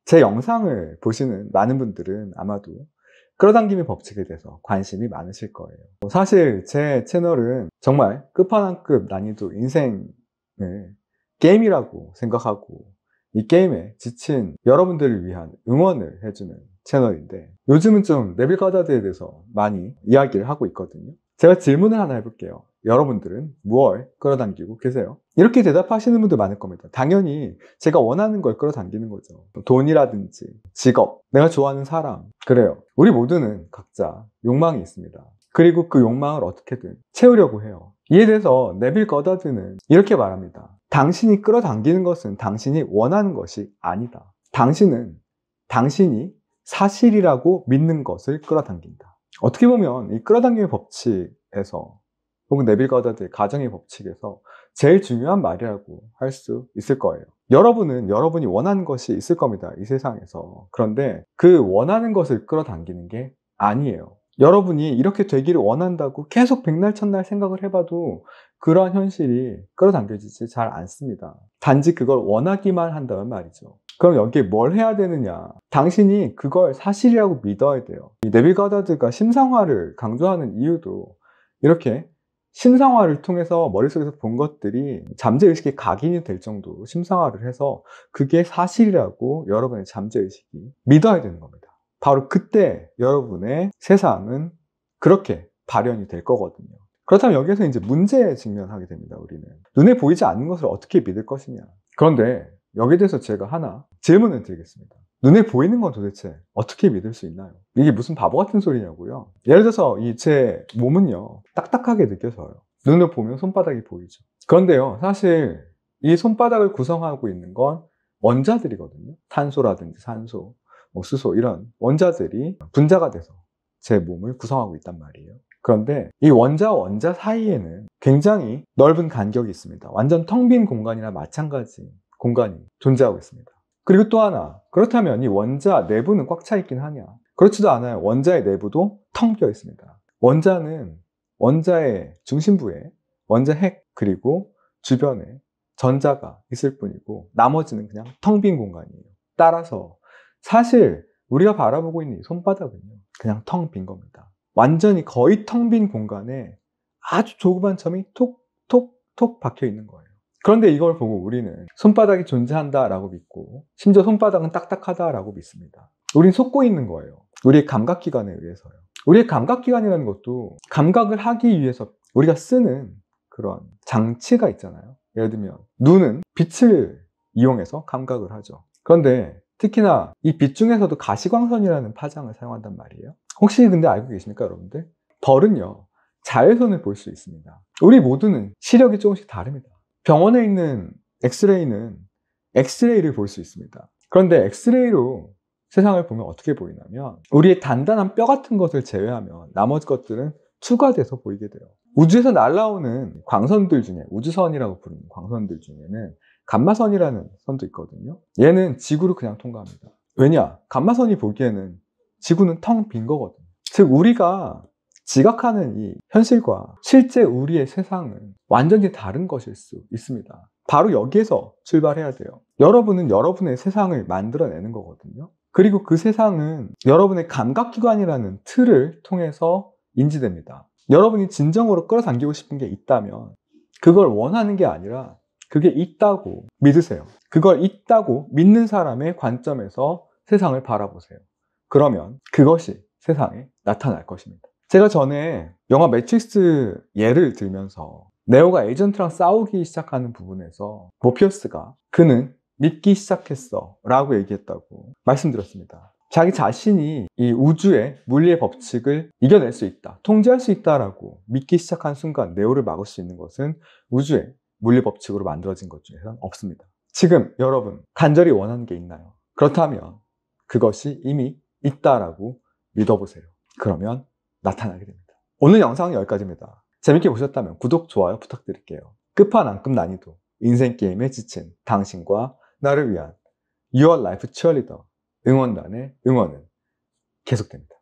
제 영상을 보시는 많은 분들은 아마도 끌어당김의 법칙에 대해서 관심이 많으실 거예요. 사실 제 채널은 정말 끝판왕급 난이도 인생을 게임이라고 생각하고 이 게임에 지친 여러분들을 위한 응원을 해주는 채널인데, 요즘은 좀 네빌 가다드에 대해서 많이 이야기를 하고 있거든요. 제가 질문을 하나 해볼게요. 여러분들은 무엇을 끌어당기고 계세요? 이렇게 대답하시는 분들 많을 겁니다. 당연히 제가 원하는 걸 끌어당기는 거죠. 돈이라든지 직업, 내가 좋아하는 사람. 그래요. 우리 모두는 각자 욕망이 있습니다. 그리고 그 욕망을 어떻게든 채우려고 해요. 이에 대해서 네빌 거다드는 이렇게 말합니다. 당신이 끌어당기는 것은 당신이 원하는 것이 아니다. 당신이 사실이라고 믿는 것을 끌어당긴다. 어떻게 보면 이 끌어당김의 법칙에서, 혹은 네빌 거다드의 가정의 법칙에서 제일 중요한 말이라고 할 수 있을 거예요. 여러분은 여러분이 원하는 것이 있을 겁니다, 이 세상에서. 그런데 그 원하는 것을 끌어당기는 게 아니에요. 여러분이 이렇게 되기를 원한다고 계속 백날 첫날 생각을 해봐도 그러한 현실이 끌어당겨지지 잘 않습니다. 단지 그걸 원하기만 한다면 말이죠. 그럼 여기에 뭘 해야 되느냐? 당신이 그걸 사실이라고 믿어야 돼요. 이 네빌 가다드가 심상화를 강조하는 이유도 이렇게 심상화를 통해서 머릿속에서 본 것들이 잠재의식에 각인이 될 정도로 심상화를 해서 그게 사실이라고 여러분의 잠재의식이 믿어야 되는 겁니다. 바로 그때 여러분의 세상은 그렇게 발현이 될 거거든요. 그렇다면 여기에서 이제 문제에 직면하게 됩니다, 우리는. 눈에 보이지 않는 것을 어떻게 믿을 것이냐. 그런데 여기에 대해서 제가 하나 질문을 드리겠습니다. 눈에 보이는 건 도대체 어떻게 믿을 수 있나요? 이게 무슨 바보 같은 소리냐고요? 예를 들어서 제 몸은요, 딱딱하게 느껴져요. 눈을 보면 손바닥이 보이죠. 그런데요, 사실 이 손바닥을 구성하고 있는 건 원자들이거든요. 탄소라든지 산소, 수소, 이런 원자들이 분자가 돼서 제 몸을 구성하고 있단 말이에요. 그런데 이 원자와 원자 사이에는 굉장히 넓은 간격이 있습니다. 완전 텅 빈 공간이나 마찬가지 공간이 존재하고 있습니다. 그리고 또 하나, 그렇다면 이 원자 내부는 꽉 차 있긴 하냐? 그렇지도 않아요. 원자의 내부도 텅 비어 있습니다. 원자는 원자의 중심부에 원자 핵, 그리고 주변에 전자가 있을 뿐이고 나머지는 그냥 텅 빈 공간이에요. 따라서 사실 우리가 바라보고 있는 이 손바닥은요, 그냥 텅 빈 겁니다. 완전히 거의 텅 빈 공간에 아주 조그만 점이 톡톡톡 박혀 있는 거예요. 그런데 이걸 보고 우리는 손바닥이 존재한다라고 믿고, 심지어 손바닥은 딱딱하다라고 믿습니다. 우린 속고 있는 거예요. 우리의 감각기관에 의해서요. 우리의 감각기관이라는 것도 감각을 하기 위해서 우리가 쓰는 그런 장치가 있잖아요. 예를 들면 눈은 빛을 이용해서 감각을 하죠. 그런데 특히나 이 빛 중에서도 가시광선이라는 파장을 사용한단 말이에요. 혹시 근데 알고 계십니까, 여러분들? 벌은요, 자외선을 볼 수 있습니다. 우리 모두는 시력이 조금씩 다릅니다. 병원에 있는 엑스레이는 엑스레이를 볼 수 있습니다. 그런데 엑스레이로 세상을 보면 어떻게 보이냐면, 우리의 단단한 뼈 같은 것을 제외하면 나머지 것들은 투과돼서 보이게 돼요. 우주에서 날아오는 광선들 중에, 우주선이라고 부르는 광선들 중에는 감마선이라는 선도 있거든요. 얘는 지구를 그냥 통과합니다. 왜냐? 감마선이 보기에는 지구는 텅 빈 거거든요. 즉 우리가 지각하는 이 현실과 실제 우리의 세상은 완전히 다른 것일 수 있습니다. 바로 여기에서 출발해야 돼요. 여러분은 여러분의 세상을 만들어내는 거거든요. 그리고 그 세상은 여러분의 감각기관이라는 틀을 통해서 인지됩니다. 여러분이 진정으로 끌어당기고 싶은 게 있다면 그걸 원하는 게 아니라 그게 있다고 믿으세요. 그걸 있다고 믿는 사람의 관점에서 세상을 바라보세요. 그러면 그것이 세상에 나타날 것입니다. 제가 전에 영화 매트릭스 예를 들면서 네오가 에이전트랑 싸우기 시작하는 부분에서 모피어스가 그는 믿기 시작했어 라고 얘기했다고 말씀드렸습니다. 자기 자신이 이 우주의 물리의 법칙을 이겨낼 수 있다, 통제할 수 있다라고 믿기 시작한 순간 네오를 막을 수 있는 것은 우주의 물리 법칙으로 만들어진 것 중에서는 없습니다. 지금 여러분 간절히 원하는 게 있나요? 그렇다면 그것이 이미 있다라고 믿어보세요. 그러면 나타나게 됩니다. 오늘 영상은 여기까지입니다. 재밌게 보셨다면 구독, 좋아요 부탁드릴게요. 끝판왕급 난이도 인생 게임에 지친 당신과 나를 위한 Your Life Cheerleader 응원단의 응원은 계속됩니다.